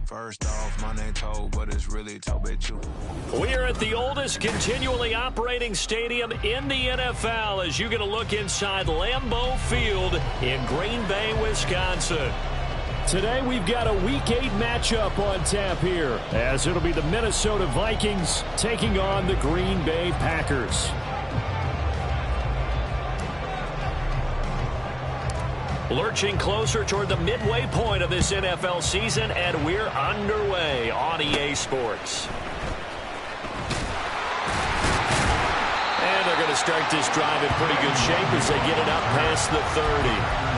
First off, my name Toe, but it's really Toe, bet you. We are at the oldest continually operating stadium in the NFL as you get a look inside Lambeau Field in Green Bay, Wisconsin. Today we've got a Week 8 matchup on tap here, as it'll be the Minnesota Vikings taking on the Green Bay Packers. Lurching closer toward the midway point of this NFL season, and we're underway on EA Sports. And they're going to start this drive in pretty good shape as they get it up past the 30.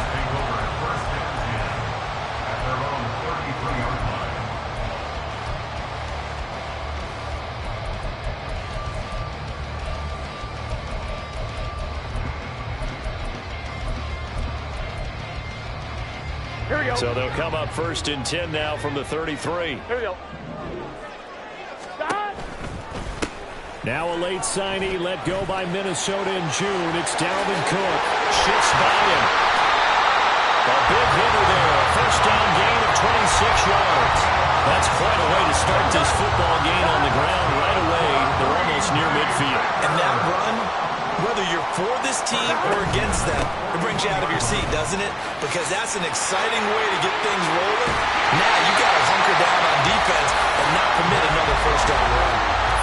Here we go. So they'll come up 1st and 10 now from the 33. Here we go. Now a late signee let go by Minnesota in June. It's Dalvin Cook. Shifts by him. A big hitter there. A first down gain of 26 yards. That's quite a way to start this football game on the ground right away. They're almost near midfield. And that run, whether you're for this team or against them, it brings you out of your seat, doesn't it? Because that's an exciting way to get things rolling. Now you got to hunker down on defense and not permit another first down run.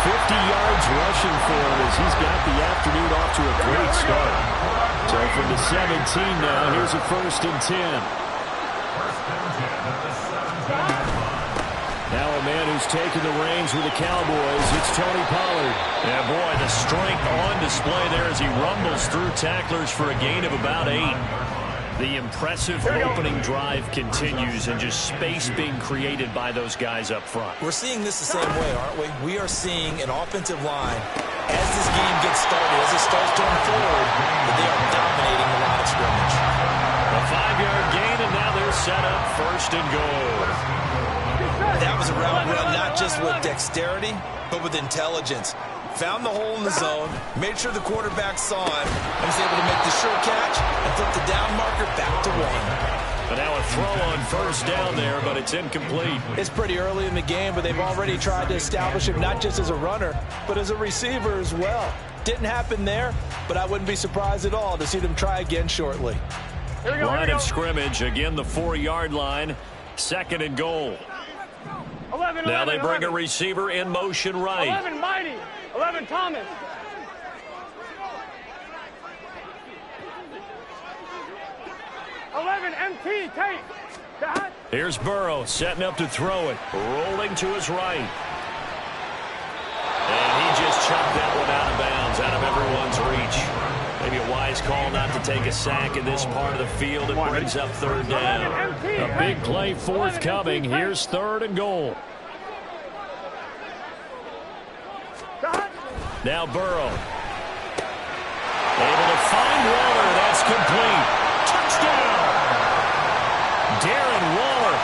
50 yards rushing for him as he's got the afternoon off to a great start. So from the 17 now, here's a 1st and 10. Now a man who's taken the reins with the Cowboys, it's Tony Pollard. Yeah, boy, the strength on display there as he rumbles through tacklers for a gain of about 8. The impressive opening drive continues and just space being created by those guys up front. We're seeing this the same way, aren't we? We are seeing an offensive line, as this game gets started, as it starts to unfold, that they are dominating the line of scrimmage. A 5-yard gain, and now they're set up 1st and goal. That was a route run not just with dexterity, but with intelligence. Found the hole in the zone, made sure the quarterback saw him, and was able to make the sure catch and flip the down marker back to 1. But now a throw on 1st down there, but it's incomplete. It's pretty early in the game, but they've already tried to establish him not just as a runner, but as a receiver as well. Didn't happen there, but I wouldn't be surprised at all to see them try again shortly. Here we go, line of scrimmage, again the 4-yard line, 2nd and goal. 11, now they bring 11. a receiver in motion right. 11, Mighty. 11, Thomas. 11, MT, Tate. Here's Burrow setting up to throw it. Rolling to his right. And he just chucked that one out of bounds, out of everyone's reach. Maybe a wise call not to take a sack in this part of the field. It brings up 3rd down. A big play forthcoming. Here's 3rd and goal. Now Burrow. Able to find Waller. That's complete. Touchdown. Darren Waller,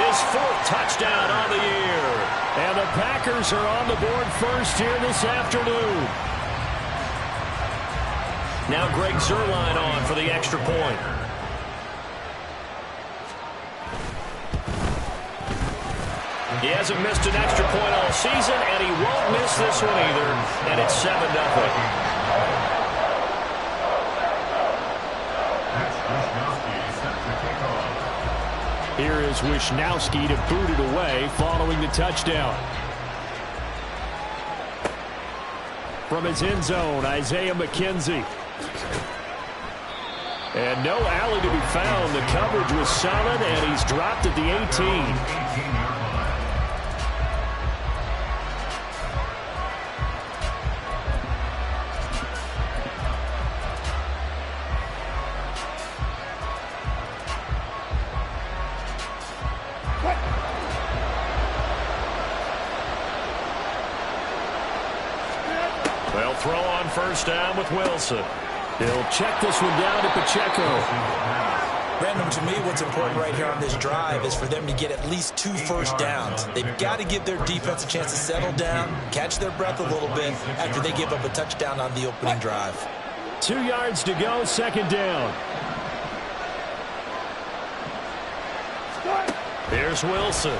his 4th touchdown on the year. And the Packers are on the board first here this afternoon. Now Greg Zuerlein on for the extra point. He hasn't missed an extra point all season, and he won't miss this one either. And it's 7-0. Here is Wishnowski to boot it away following the touchdown. From his end zone, Isaiah McKenzie. And no alley to be found. The coverage was solid, and he's dropped at the 18. They'll throw on 1st down with Wilson. He'll check this one down to Pacheco. Random, to me, what's important right here on this drive is for them to get at least 2 first downs. They've got to give their defense a chance to settle down, catch their breath a little bit after they give up a touchdown on the opening drive. 2 yards to go, 2nd down. Here's Wilson.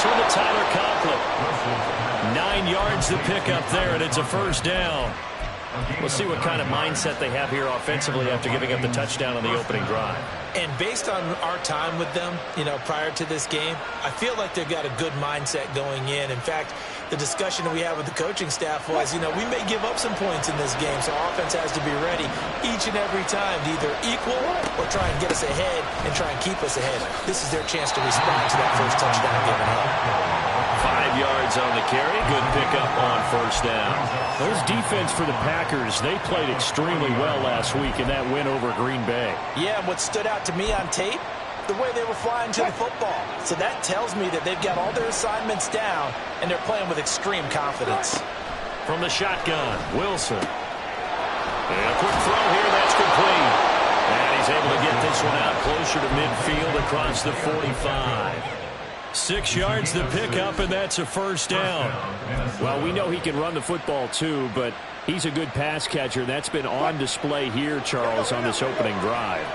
one to Tyler Conklin. 9 yards to pick up there, and it's a first down. We'll see what kind of mindset they have here offensively after giving up the touchdown on the opening drive. And based on our time with them, prior to this game, I feel like they've got a good mindset going in. In fact, the discussion that we had with the coaching staff was, we may give up some points in this game, so offense has to be ready each and every time to either equal or try and get us ahead and try and keep us ahead. This is their chance to respond to that first touchdown given up. 5 yards on the carry. Good pickup on first down. Those defense for the Packers, they played extremely well last week in that win over Green Bay. Yeah, and what stood out to me on tape, the way they were flying to the football. So that tells me that they've got all their assignments down, and they're playing with extreme confidence. From the shotgun, Wilson. And a quick throw here, that's complete. And he's able to get this one out closer to midfield across the 45. 6 yards to pick up, and that's a first down. Well, we know he can run the football too, but he's a good pass catcher. That's been on display here, Charles, on this opening drive.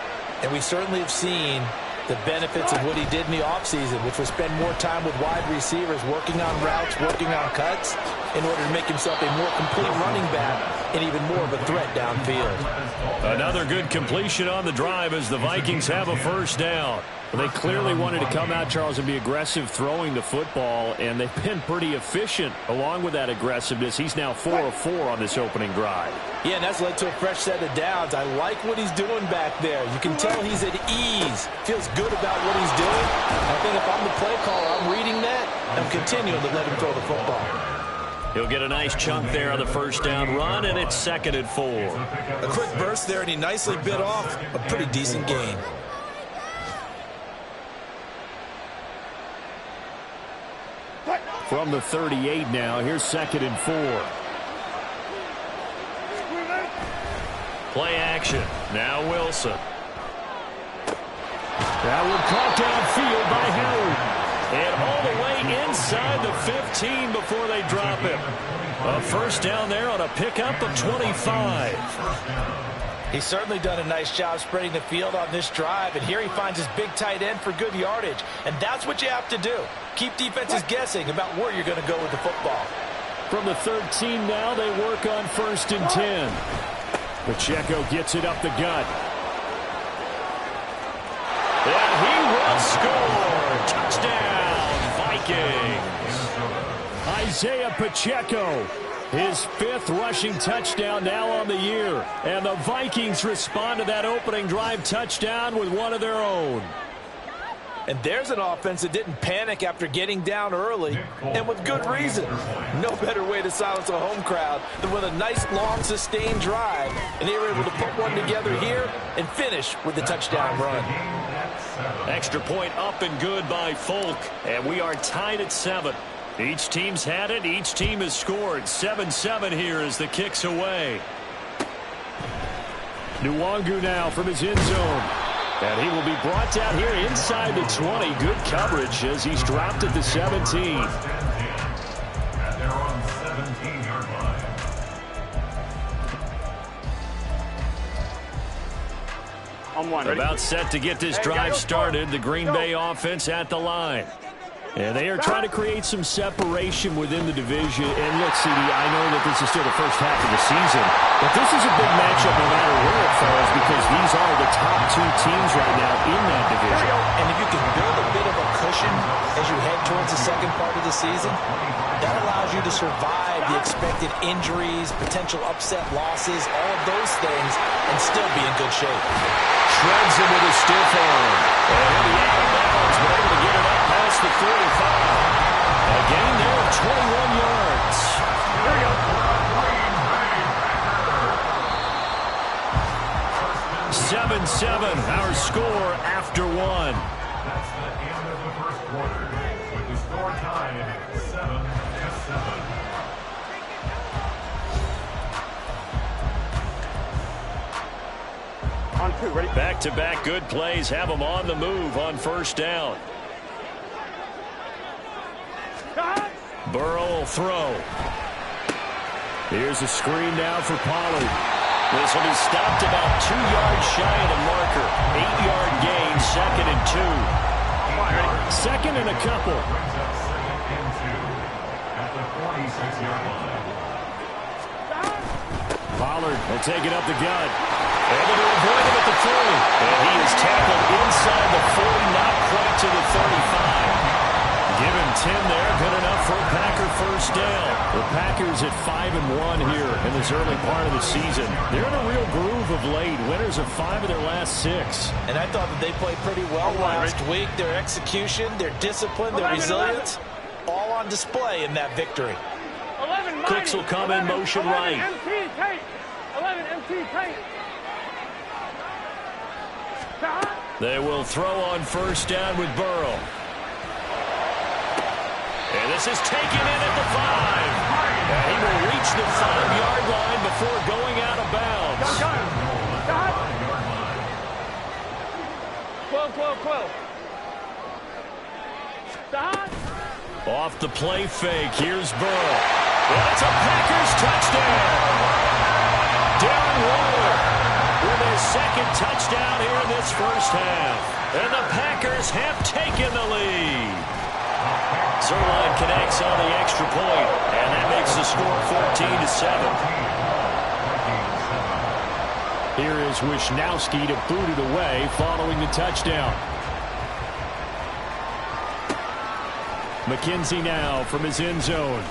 And we certainly have seen the benefits of what he did in the offseason, which was spend more time with wide receivers, working on routes, working on cuts, in order to make himself a more complete running back and even more of a threat downfield. Another good completion on the drive as the Vikings have a first down. They clearly wanted to come out, Charles, and be aggressive throwing the football, and they've been pretty efficient along with that aggressiveness. He's now 4 of 4 on this opening drive. Yeah, and that's led to a fresh set of downs. I like what he's doing back there. You can tell he's at ease, feels good about what he's doing. I think if I'm the play caller, I'm reading that, and I'm continuing to let him throw the football. He'll get a nice chunk there on the first down run, and it's 2nd and 4. A quick burst there, and he nicely bit off a pretty decent gain. From the 38 now, here's 2nd and 4. Play action. Now Wilson. That one caught downfield by Howard. And all the way inside the 15 before they drop him. A first down there on a pickup of 25. He's certainly done a nice job spreading the field on this drive, and here he finds his big tight end for good yardage. And that's what you have to do. Keep defenses guessing about where you're going to go with the football. From the 13 now, they work on 1st and 10. Pacheco gets it up the gut. And he will score. Touchdown, Vikings. Isaiah Pacheco. His 5th rushing touchdown now on the year. And the Vikings respond to that opening drive touchdown with one of their own. And there's an offense that didn't panic after getting down early, and with good reason. No better way to silence a home crowd than with a nice, long, sustained drive. And they were able to put one together here and finish with the touchdown run. Extra point up and good by Folk. And we are tied at 7. Each team's had it. Each team has scored. 7-7 here as the kick's away. Nwangu now from his end zone. And he will be brought down here inside the 20. Good coverage as he's dropped at the 17. About set to get this drive started. The Green Bay offense at the line. And they are trying to create some separation within the division. And look, CD, I know that this is still the first half of the season, but this is a big matchup no matter where it falls because these are the top 2 teams right now in that division. And if you can build a bit of a cushion as you head towards the second part of the season, that allows you to survive the expected injuries, potential upset losses, all of those things, and still be in good shape. Shreds him with a stiff arm. And he'll be out of bounds, but able to get it up past the 45. A gain there of 21 yards. Here we go. 7-7, our score after 1. That's the end of the first quarter, with the score tied at 7-7. On 2, ready? Back-to-back good plays have them on the move on first down. Burrow will throw. Here's a screen now for Pollard. This will be stopped about 2 yards shy of the marker. 8-yard gain, 2nd and 2. 2nd and a couple. 26-yard line. Pollard will take it up the gut. Able to avoid him at the 30. And he is tackled inside the 40, not quite to the 35. Give him 10 there, good enough for a Packer first down. The Packers at 5-1 here in this early part of the season. They're in a real groove of late. Winners of 5 of their last 6. And I thought that they played pretty well last week. Their execution, their discipline, their resilience, all on display in that victory. Cooks will come in motion right. 11 MT tight. They will throw on first down with Burrow. And this is taken in at the 5. And he will reach the 5-yard line before going out of bounds. Off the play fake, here's Burrow. And it's a Packers touchdown. Darren Waller with his second touchdown here in this first half. And the Packers have taken the lead. Zerline connects on the extra point, and that makes the score 14-7. Here is Wisnowski to boot it away following the touchdown. McKenzie now from his end zone.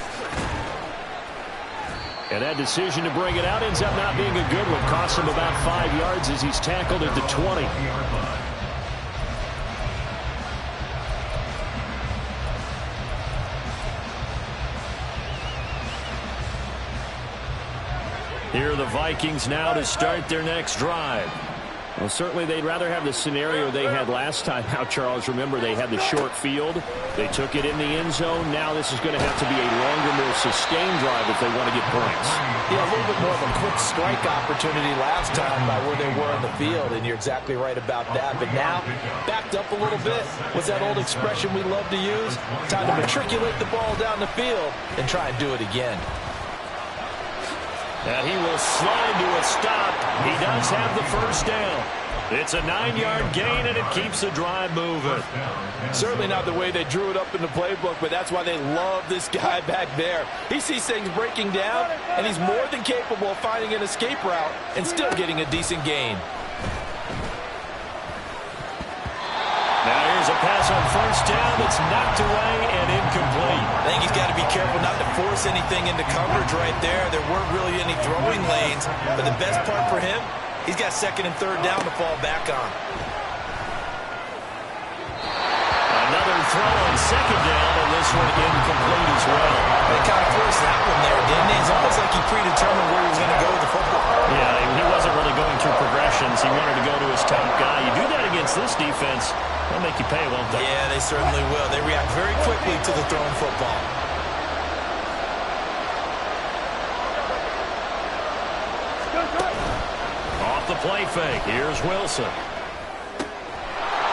And that decision to bring it out ends up not being a good one. Costs him about 5 yards as he's tackled at the 20. Here are the Vikings now to start their next drive. Well, certainly they'd rather have the scenario they had last time out, Charles. Remember, they had the short field. They took it in the end zone. Now this is going to have to be a longer, more sustained drive if they want to get points. Yeah, a little bit more of a quick strike opportunity last time by where they were in the field, and you're exactly right about that. But now, backed up a little bit. What's that old expression we love to use? Time to matriculate the ball down the field and try and do it again. And he will slide to a stop. He does have the first down. It's a 9-yard gain, and it keeps the drive moving. Certainly not the way they drew it up in the playbook, but that's why they love this guy back there. He sees things breaking down, and he's more than capable of finding an escape route and still getting a decent gain. Now here's a pass on first down that's knocked away and incomplete. I think he's got to be careful not to force anything into coverage right there. There weren't really any throwing lanes, but the best part for him, he's got second and third down to fall back on. Another throw on second down, and this one incomplete as well. They kind of forced that one there, didn't they? It's almost like he predetermined where he was going to go with the football. Yeah, he wasn't really going through progressions. He wanted to go to his top guy. You do that against this defense, they'll make you pay, won't they? Yeah, they certainly will. They react very quickly to the thrown football. Off the play fake. Here's Wilson.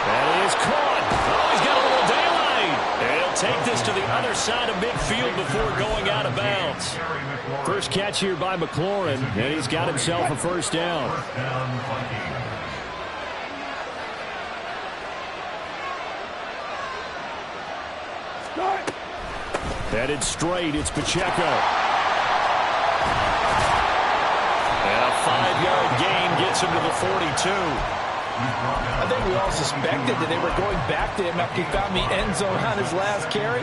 That is caught. Oh, he's got a little daylight. And he'll take this to the other side of midfield before going out of bounds. First catch here by McLaurin, and he's got himself a first down. Headed straight, it's Pacheco. And a 5-yard gain gets him to the 42. I think we all suspected that they were going back to him after he found the end zone on his last carry,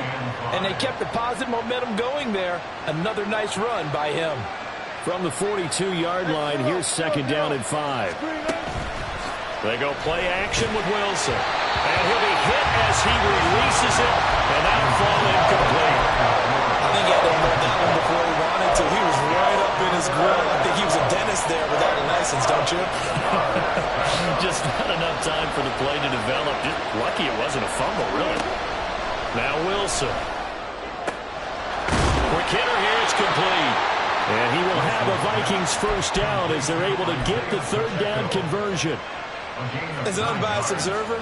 and they kept the positive momentum going there. Another nice run by him. From the 42-yard line, here's second down and 5. They go play action with Wilson. And he'll be hit as he releases it, and that'll fall incomplete. I think he had to hold that one before he wanted to. He was right up in his grill. I think he was a dentist there without a license, don't you? Just not enough time for the play to develop. Just lucky it wasn't a fumble, really. Now Wilson. Quick hitter here, it's complete. And he will have a Vikings first down as they're able to get the third down conversion. As an unbiased observer,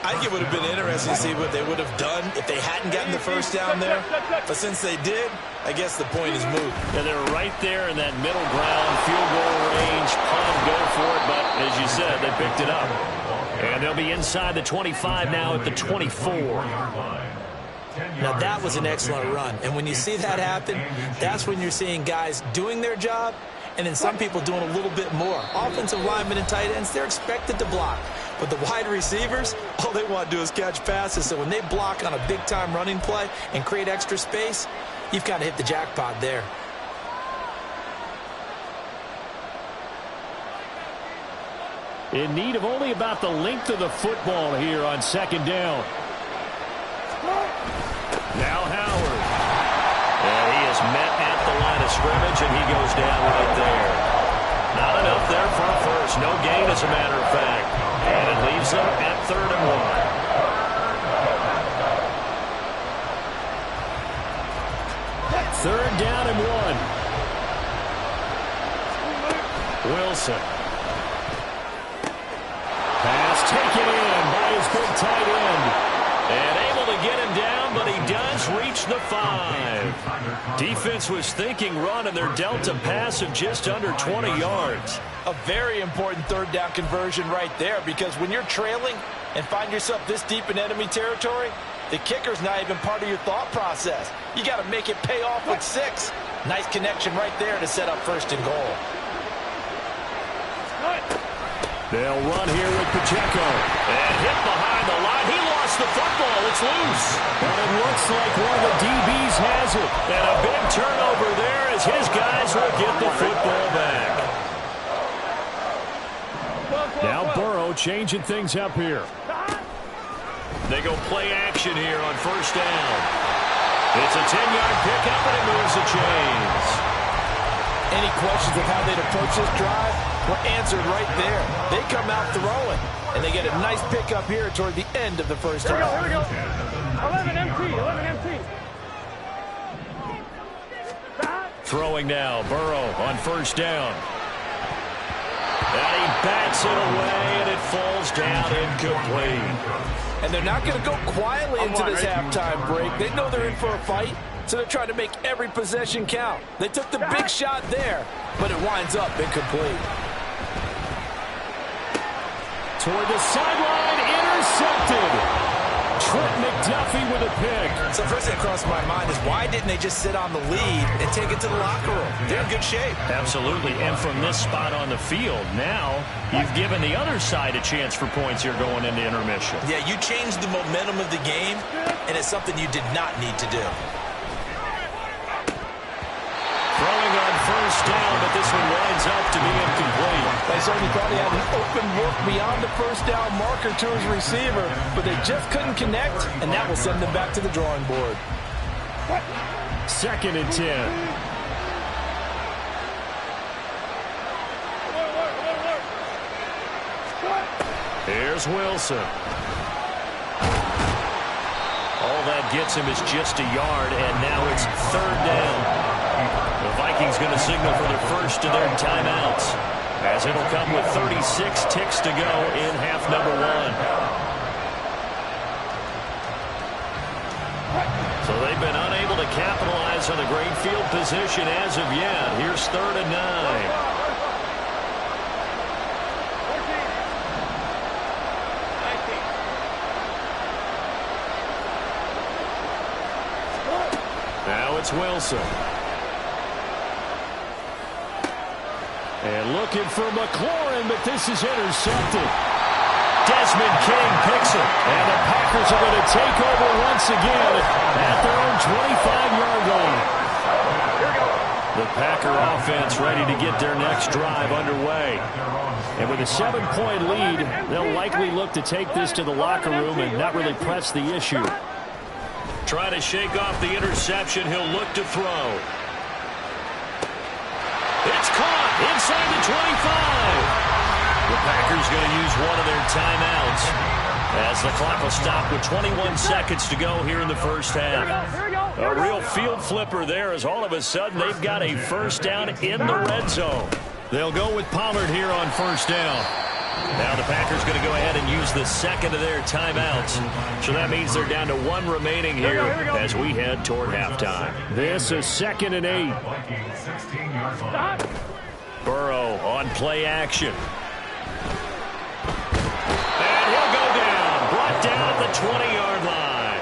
I think it would have been interesting to see what they would have done if they hadn't gotten the first down there. But since they did, I guess the point is moot. Yeah, they're right there in that middle ground, field goal range, punt, go for it. But as you said, they picked it up. And they'll be inside the 25 now at the 24. Now, that was an excellent run. And when you see that happen, that's when you're seeing guys doing their job and then some people doing a little bit more. Offensive linemen and tight ends, they're expected to block. But the wide receivers, all they want to do is catch passes. So when they block on a big-time running play and create extra space, you've kind of hit the jackpot there. In need of only about the length of the football here on second down. Now Howard. And he is met at the line of scrimmage, and he goes down right there. Not enough there for a first. No gain, as a matter of fact. And it leaves them at 3rd and 1. 3rd down and 1. Wilson. Pass taken in by his big tight end. And able to get him down, but he does reach the 5. Defense was thinking run, and they're dealt a pass of just under 20 yards. A very important 3rd down conversion right there, because when you're trailing and find yourself this deep in enemy territory, the kicker's not even part of your thought process. You got to make it pay off with 6. Nice connection right there to set up 1st and goal. They'll run here with Pacheco. And hit behind the line. He lost the football. It's loose. But it looks like one of the DBs has it. And a big turnover there as his guys will get the football back. Now Burrow changing things up here. They go play action here on 1st down. It's a 10-yard pickup, and it moves the chains. Any questions of how they'd approach this drive were answered right there. They come out throwing, and they get a nice pickup here toward the end of the 1st half. Here we go. 11 MT. Throwing now, Burrow on 1st down. And he bats it away, and it falls down incomplete. And they're not going to go quietly into this halftime break. They know they're in for a fight, so they're trying to make every possession count. They took the big shot there, but it winds up incomplete. Toward the sideline, intercepted. Trent McDuffie with a pick. So first thing that crossed my mind is, why didn't they just sit on the lead and take it to the locker room? They're in good shape. Absolutely, and from this spot on the field, now you've given the other side a chance for points here going into intermission. Yeah, you changed the momentum of the game, and it's something you did not need to do. Throwing on 1st down, but this one winds up to be incomplete. They certainly thought he had an open look beyond the 1st down marker to his receiver, but they just couldn't connect, and that will send them back to the drawing board. 2nd and 10. Here's Wilson. All that gets him is just a yard, and now it's 3rd down. The Vikings going to signal for their first of their timeouts, as it'll come with 36 ticks to go in half number 1. So they've been unable to capitalize on the great field position as of yet. Here's 3rd and 9. Now it's Wilson. And looking for McLaurin, but this is intercepted. Desmond King picks it. And the Packers are going to take over once again at their own 25-yard line. The Packer offense ready to get their next drive underway. And with a 7-point lead, they'll likely look to take this to the locker room and not really press the issue. Trying to shake off the interception, he'll look to throw. It's caught inside the 25. The Packers going to use one of their timeouts as the clock will stop with 21 seconds to go here in the 1st half. A real field flipper there, as all of a sudden they've got a 1st down in the red zone. They'll go with Pollard here on 1st down. Now the Packers going to go ahead and use the 2nd of their timeouts. So that means they're down to 1 remaining here as we head toward halftime. This is 2nd and 8. Burrow on play action. And he'll go down. Brought down at the 20-yard line.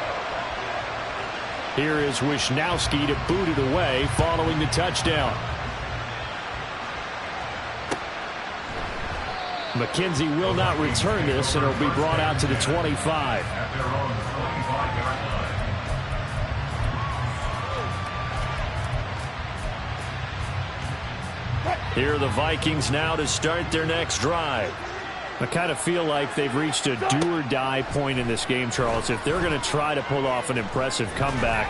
Here is Wisnowski to boot it away following the touchdown. McKenzie will not return this, and it'll be brought out to the 25. At their own 25-yard line. Here are the Vikings now to start their next drive. I kind of feel like they've reached a do-or-die point in this game, Charles. If they're going to try to pull off an impressive comeback,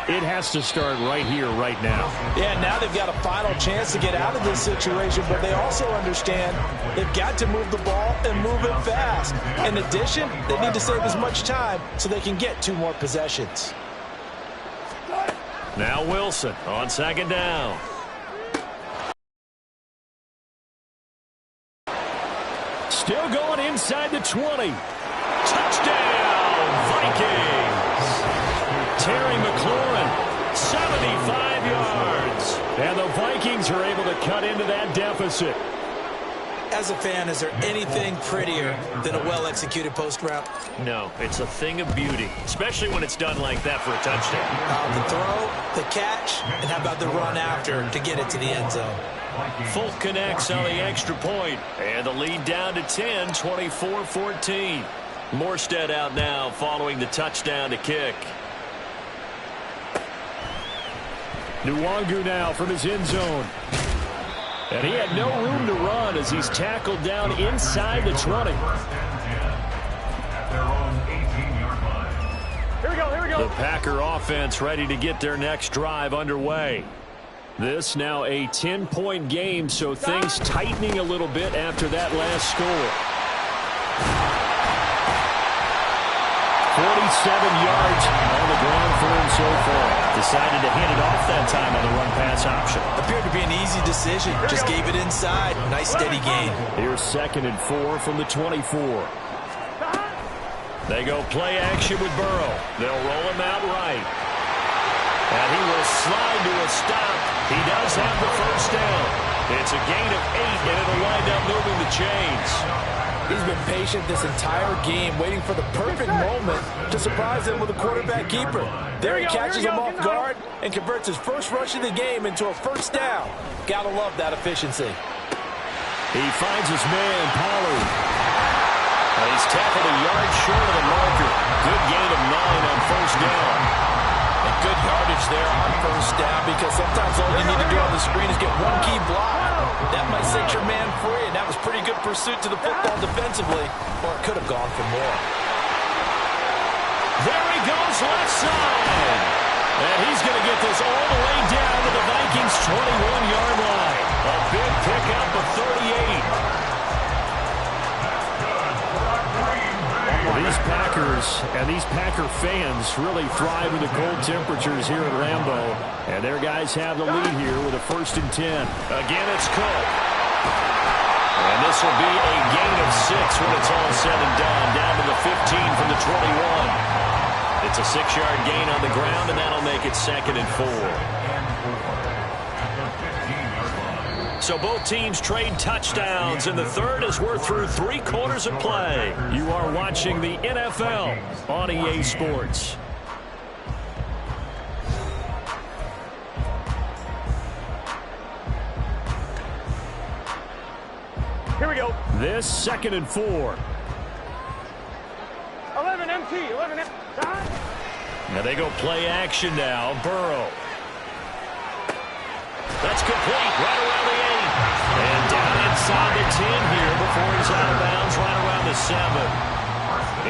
it has to start right here, right now. Yeah, now they've got a final chance to get out of this situation, but they also understand they've got to move the ball and move it fast. In addition, they need to save as much time so they can get 2 more possessions. Now Wilson on second down. Still going inside the 20. Touchdown, Vikings. Terry McLaurin, 75 yards. And the Vikings are able to cut into that deficit. As a fan, is there anything prettier than a well-executed post route? No, it's a thing of beauty, especially when it's done like that for a touchdown. The throw, the catch, and how about the run after to get it to the end zone? Folk connects on the extra point, and the lead down to 10, 24-14. Morstead out now following the touchdown to kick. Nwangu now from his end zone. And he had no room to run as he's tackled down inside the 20. At their own 18-yard line. Here we go, here we go. The Packer offense ready to get their next drive underway. This now a 10-point game, so things tightening a little bit after that last score. 47 yards on the ground for him so far. Decided to hand it off that time on the run-pass option. Appeared to be an easy decision. Just gave it inside. Nice steady gain. Here's 2nd and 4 from the 24. They go play action with Burrow. They'll roll him out right. And he will slide to a stop. He does have the first down. It's a gain of 8, and it'll wind up moving the chains. He's been patient this entire game, waiting for the perfect moment to surprise them with a quarterback keeper. There he catches him off guard and converts his first rush of the game into a first down. Gotta love that efficiency. He finds his man, Pollard. And he's tackled a yard short of the marker. Good gain of 9 on first down. And good yardage there on first down, because sometimes all you need to do on the screen is get one key block. That might set your man free, and that was pretty good pursuit to the football defensively, or it could have gone for more. There he goes left side. And he's going to get this all the way down to the Vikings' 21-yard line. A big pickup of 38. These Packers and these Packer fans really thrive in the cold temperatures here at Lambeau. And their guys have the lead here with a 1st and 10. Again, it's Cook. And this will be a gain of 6 when it's all said and done. Down to the 15 from the 21. It's a 6-yard gain on the ground, and that'll make it 2nd and 4. So both teams trade touchdowns in the third as we're through 3 quarters of play. You are watching the NFL on EA Sports. Here we go. This 2nd and 4. 11 MT, 11 MT. Now they go play action now. Burrow. That's complete right around the 8. And down inside the 10 here before he's out of bounds right around the 7.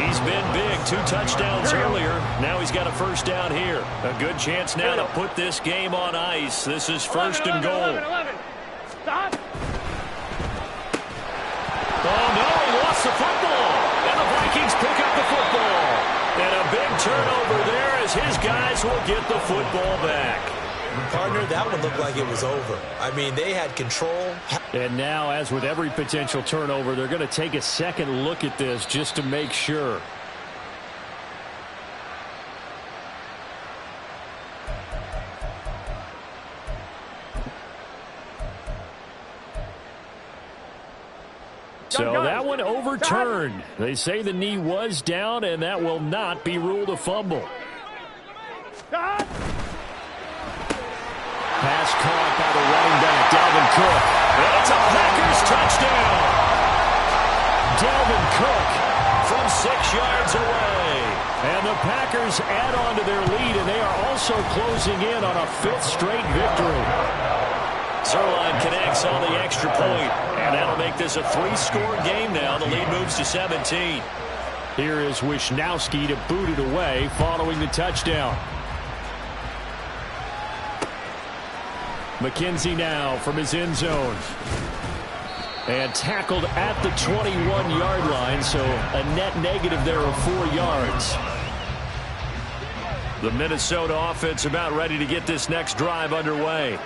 He's been big. 2 touchdowns earlier. Now he's got a first down here. A good chance now to put this game on ice. This is 1st and goal. 11. Stop. Oh, no, he lost the football. And the Vikings pick up the football. And a big turnover there as his guys will get the football back. Partner, that one looked like it was over. I mean, they had control. And now, as with every potential turnover, they're going to take a second look at this just to make sure. So that one overturned. They say the knee was down, and that will not be ruled a fumble. Stop. Dalvin Cook from 6 yards away. And the Packers add on to their lead, and they are also closing in on a 5th straight victory. Zerline connects on the extra point, and that'll make this a 3-score game now. The lead moves to 17. Here is Wisnowski to boot it away following the touchdown. McKenzie now from his end zone. And tackled at the 21-yard line, so a net negative there of 4 yards. The Minnesota offense about ready to get this next drive underway.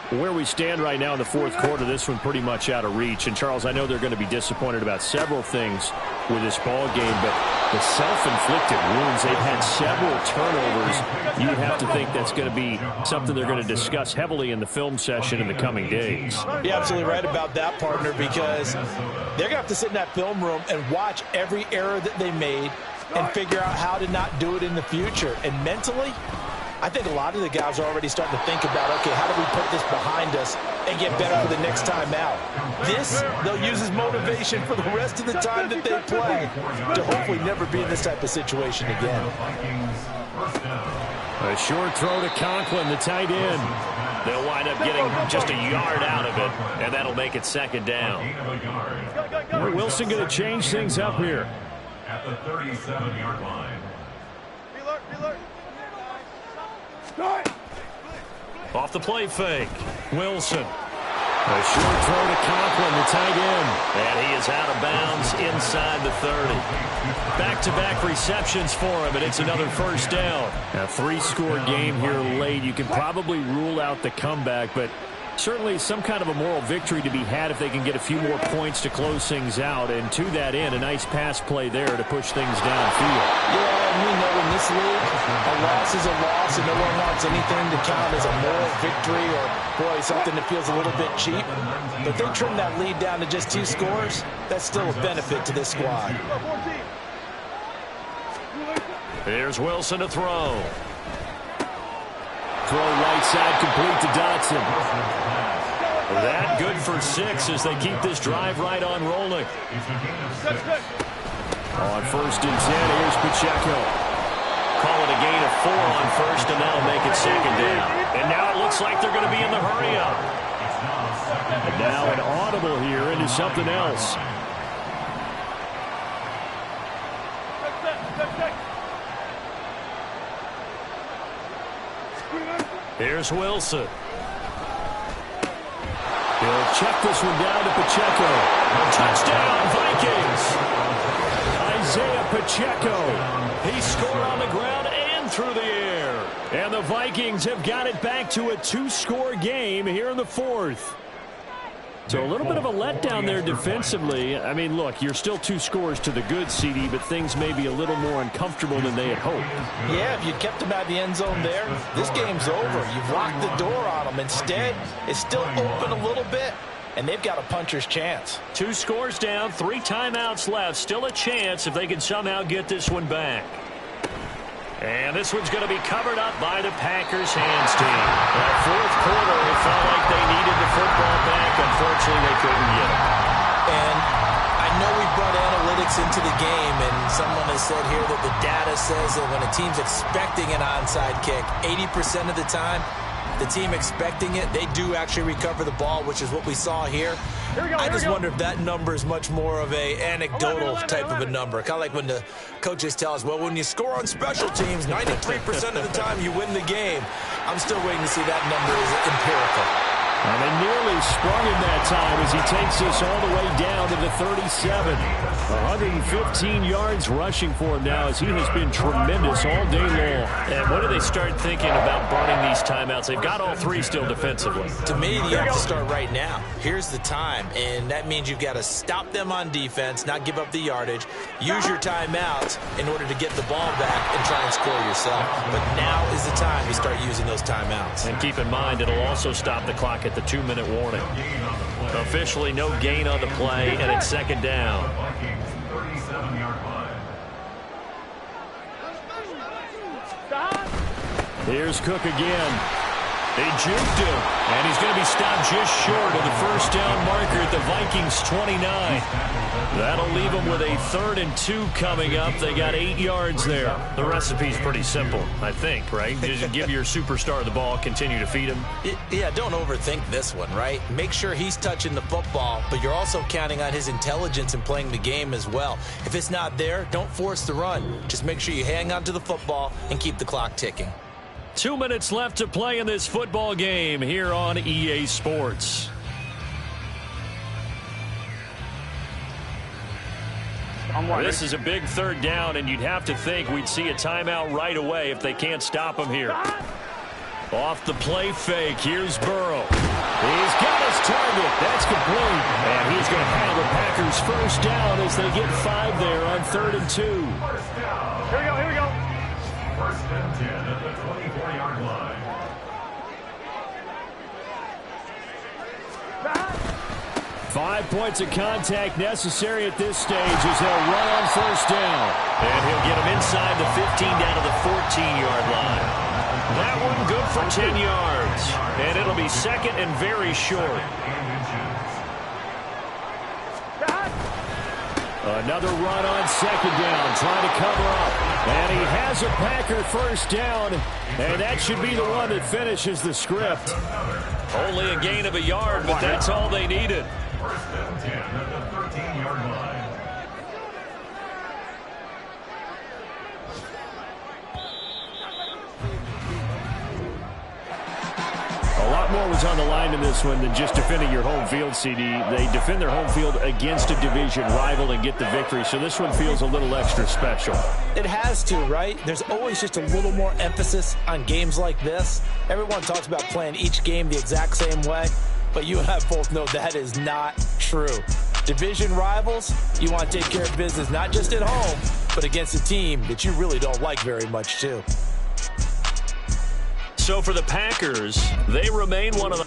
Where we stand right now in the 4th quarter, this one pretty much out of reach. And, Charles, I know they're going to be disappointed about several things with this ball game, but the self-inflicted wounds, they've had several turnovers. You would have to think that's going to be something they're going to discuss heavily in the film session in the coming days. You're absolutely right about that, partner, because they're going to have to sit in that film room and watch every error that they made and figure out how to not do it in the future. And mentally, I think a lot of the guys are already starting to think about, okay, how do we put this behind us and get better for the next time out? This, they'll use as motivation for the rest of the time that they play to hopefully never be in this type of situation again. A short throw to Conklin, the tight end. They'll wind up getting just a yard out of it, and that'll make it 2nd down. Wilson going to change things up here. At the 37-yard line. Off the play fake. Wilson. A short throw to Conklin, the tight end. And he is out of bounds inside the 30. Back-to-back receptions for him, and it's another 1st down. A 3-score game here late. You can probably rule out the comeback, but certainly some kind of a moral victory to be had if they can get a few more points to close things out. And to that end, a nice pass play there to push things downfield. Yeah, and we know in this league, a loss is a loss, and no one wants anything to count as a moral victory or, boy, something that feels a little bit cheap. But if they trim that lead down to just 2 scores, that's still a benefit to this squad. Here's Wilson to throw. Throw right side complete to Dotson. That good for 6 as they keep this drive right on rolling. On 1st and 10, here's Pacheco. Call it a gain of 4 on 1st, and that'll make it 2nd down. And now it looks like they're going to be in the hurry-up. And now an audible here into something else. Here's Wilson. He'll check this one down to Pacheco. Touchdown, Vikings! Isaiah Pacheco. He scored on the ground and through the air. And the Vikings have got it back to a 2-score game here in the 4th. So a little bit of a letdown there defensively. I mean, look, you're still 2 scores to the good, CD, but things may be a little more uncomfortable than they had hoped. Yeah, if you kept them out of the end zone there, this game's over. You've locked the door on them. Instead, it's still open a little bit, and they've got a puncher's chance. 2 scores down, 3 timeouts left. Still a chance if they can somehow get this one back. And this one's going to be covered up by the Packers hands team. That 4th quarter, it felt like they needed the football back. Unfortunately, they couldn't get it. And I know we brought analytics into the game, and someone has said here that the data says that when a team's expecting an onside kick, 80% of the time, the team expecting it, they do actually recover the ball, which is what we saw here. I just wonder if that number is much more of a anecdotal type of a number. Kind of like when the coaches tell us, well, when you score on special teams, 93% of the time you win the game. I'm still waiting to see that number is empirical. And they nearly sprung him that time as he takes this all the way down to the 37. 115 yards rushing for him now as he has been tremendous all day long. And when do they start thinking about burning these timeouts? They've got all 3 still defensively. To me, you have to start right now. Here's the time, and that means you've got to stop them on defense, not give up the yardage, use your timeouts in order to get the ball back and try and score yourself. But now is the time you start using those timeouts. And keep in mind, it'll also stop the clock at the 2-minute warning. Officially no gain on the play, and it's 2nd down. Here's Cook again. They juked him, and he's going to be stopped just short of the first down marker at the Vikings 29. That'll leave them with a 3rd and 2 coming up. They got 8 yards there. The recipe's pretty simple, I think, right? Just give your superstar the ball, continue to feed him. Yeah, don't overthink this one, right? Make sure he's touching the football, but you're also counting on his intelligence in playing the game as well. If it's not there, don't force the run. Just make sure you hang on to the football and keep the clock ticking. 2 minutes left to play in this football game here on EA Sports. This is a big 3rd down, and you'd have to think we'd see a timeout right away if they can't stop him here. Off the play fake, here's Burrow. He's got his target. That's complete. And he's going to have the Packers first down as they get 5 there on 3rd and 2. Here we go, here we go. 1st and 10 at the 24-yard line. Five points of contact necessary at this stage as they'll run on first down. And he'll get him inside the 15 down to the 14-yard line. That one good for 10 yards. And it'll be 2nd and very short. Another run on 2nd down, trying to cover up. And he has a Packer first down. And that should be the one that finishes the script. Only a gain of a yard, but that's all they needed. 1st and 10 at the 13-yard line. A lot more was on the line in this one than just defending your home field, CD. They defend their home field against a division rival and get the victory, so this one feels a little extra special. It has to, right? There's always just a little more emphasis on games like this. Everyone talks about playing each game the exact same way, but you and I both know that is not true. Division rivals, you want to take care of business not just at home, but against a team that you really don't like very much, too. So for the Packers, they remain one of the